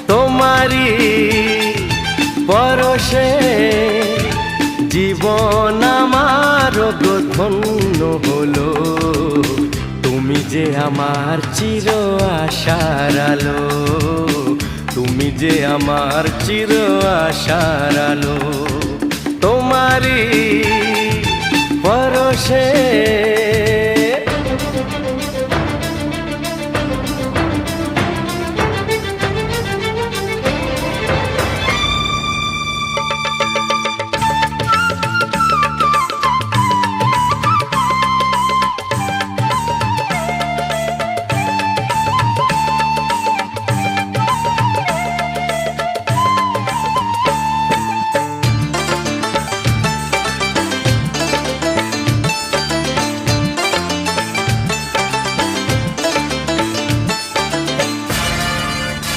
তোমারি পরশে জীবন আমার গো ধন্য হলো। তুমি যে আমার চির আশার আলো, তুমি যে আমার চির আশার আলো। তোমারি পরশে